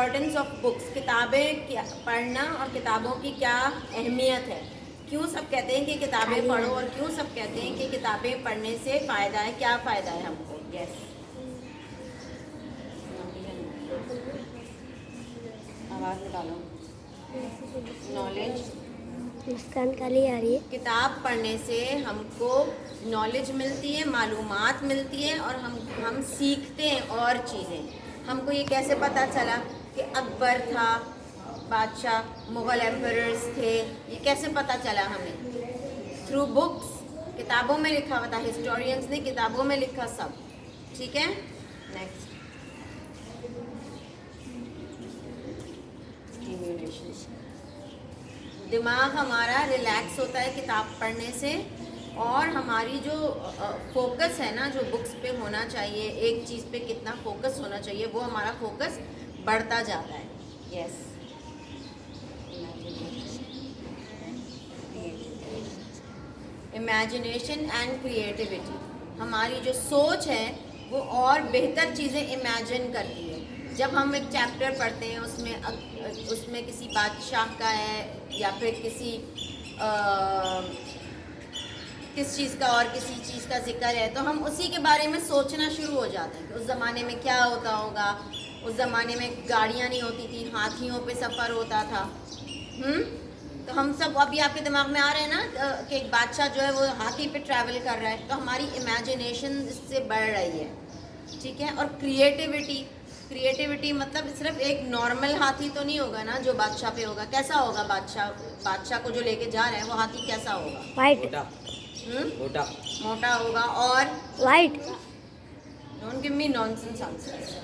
Importance of books, किताबें पढ़ना और किताबों की क्या अहमियत है, क्यों सब कहते हैं कि किताबें पढ़ो और क्यों सब कहते हैं कि किताबें पढ़ने से फ़ायदा है, क्या फ़ायदा है हमको। यस, आवाज़ निकालो। नॉलेज, मुस्कान काली आ रही है। किताब पढ़ने से हमको नॉलेज मिलती है, मालूमात मिलती है और हम सीखते हैं और चीज़ें। हमको ये कैसे पता चला कि अकबर था बादशाह, मुग़ल एम्परर्स थे, ये कैसे पता चला हमें? थ्रू बुक्स, किताबों में लिखा हुआ था, हिस्टोरियंस ने किताबों में लिखा सब। ठीक है, नेक्स्ट। दिमाग हमारा रिलैक्स होता है किताब पढ़ने से, और हमारी जो फोकस है ना, जो बुक्स पे होना चाहिए, एक चीज़ पे कितना फोकस होना चाहिए, वो हमारा फोकस बढ़ता जाता है। यस, इमेजिनेशन एंड क्रिएटिविटी, हमारी जो सोच है वो और बेहतर चीज़ें इमेजिन करती है। जब हम एक चैप्टर पढ़ते हैं, उसमें किसी बादशाह का है या फिर किस चीज़ का और किसी चीज़ का जिक्र है, तो हम उसी के बारे में सोचना शुरू हो जाते हैं कि उस ज़माने में क्या होता होगा। उस ज़माने में गाड़ियाँ नहीं होती थी, हाथियों पे सफ़र होता था। तो हम सब अभी आपके दिमाग में आ रहे हैं ना कि एक बादशाह जो है वो हाथी पे ट्रैवल कर रहा है, तो हमारी इमेजिनेशन इससे बढ़ रही है। ठीक है, और क्रिएटिविटी मतलब सिर्फ एक नॉर्मल हाथी तो नहीं होगा ना जो बादशाह पे होगा। कैसा होगा बादशाह को जो लेके जा रहे हैं, वो हाथी कैसा होगा? वाइट, मोटा होगा। और white, don't give me nonsense answers.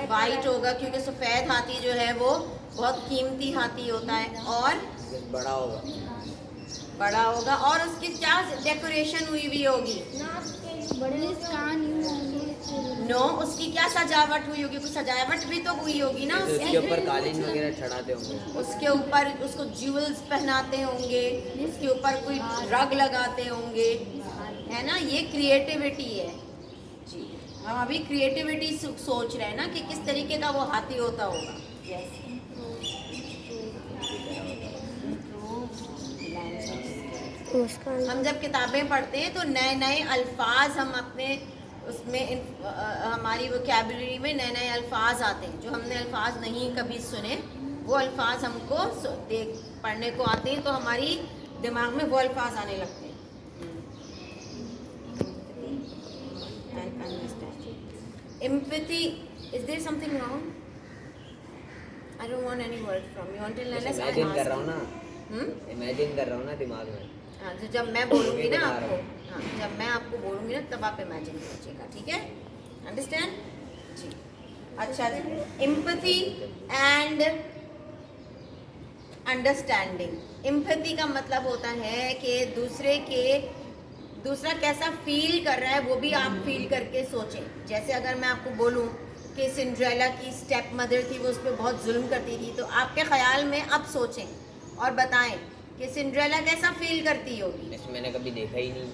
White होगा क्योंकि सफ़ेद हाथी जो है वो बहुत कीमती हाथी होता है। और बड़ा होगा और उसकी क्या डेकोरेशन हुई होगी? नो, उसकी क्या सजावट हुई होगी? कुछ सजावट भी तो हुई होगी ना उसके ऊपर कालीन वगैरह चढ़ाते होंगे, उसके ऊपर उसको ज्वेल्स पहनाते होंगे, उसके ऊपर कोई रग लगाते होंगे, है ना। ये क्रिएटिविटी है जी। हम अभी क्रिएटिविटी सोच रहे हैं ना कि किस तरीके का वो हाथी होता होगा। यस, हम जब किताबें पढ़ते हैं तो नए नए अल्फाज हम अपने उसमें हमारी वोकैबुलरी में नए नए अल्फाज आते हैं जो हमने अल्फाज नहीं कभी सुने, वो अल्फाज हमको पढ़ने को आते हैं, तो हमारी दिमाग में वो अल्फाज आने लगते हैं। Empathy, is there something wrong? I don't want any word from you until unless I imagine कर रहा हूँ ना दिमाग में। हाँ, तो जब मैं बोलूँगी ना आपको, हाँ जब मैं आपको बोलूँगी ना तब आप इमेजिन कीजिएगा। ठीक है, अंडरस्टैंड जी। अच्छा जी, एम्पैथी एंड अंडरस्टैंडिंग। एम्पैथी का मतलब होता है कि दूसरा कैसा फील कर रहा है वो भी आप फील करके सोचें। जैसे अगर मैं आपको बोलूँ कि सिंड्रेला की स्टेप मदर थी, वो उस पर बहुत जुल्म करती थी, तो आपके ख्याल में अब सोचें और बताएं कि सिंड्रेला कैसा फील करती होगी। इसमें मैंने कभी देखा ही नहीं।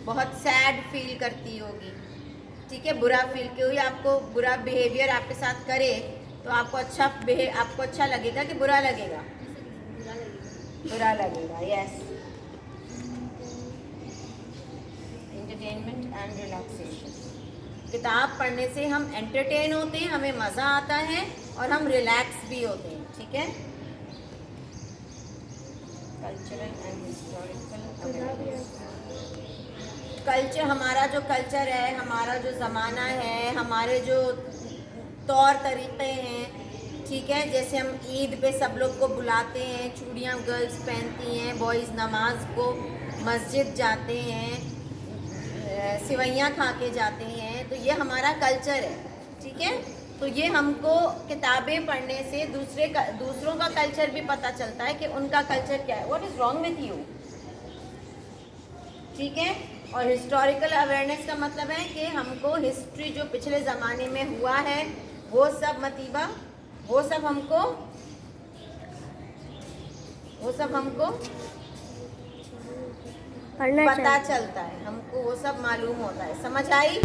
बहुत सैड फील करती होगी। ठीक है, बुरा फील, कोई आपको बुरा बिहेवियर आपके साथ करे तो आपको अच्छा लगेगा कि बुरा लगेगा? बुरा लगेगा। Yes, entertainment and relaxation. किताब पढ़ने से हम एंटरटेन होते हैं, हमें मज़ा आता है और हम रिलैक्स भी होते हैं। ठीक है, कल्चरल एंड हिस्टोरिकल कल्चर, हमारा जो कल्चर है, हमारा जो ज़माना है, हमारे जो तौर तरीक़े हैं। ठीक है, जैसे हम ईद पे सब लोग को बुलाते हैं, चूड़ियाँ गर्ल्स पहनती हैं, बॉयज़ नमाज को मस्जिद जाते हैं, सिवैयाँ खा के जाते हैं, तो ये हमारा कल्चर है। ठीक है, तो ये हमको किताबें पढ़ने से दूसरों का कल्चर भी पता चलता है कि उनका कल्चर क्या है। What is wrong with you? ठीक है, और हिस्टोरिकल अवेयरनेस का मतलब है कि हमको हिस्ट्री जो पिछले ज़माने में हुआ है वो सब हमको पता चलता है, हमको वो सब मालूम होता है। समझ आई?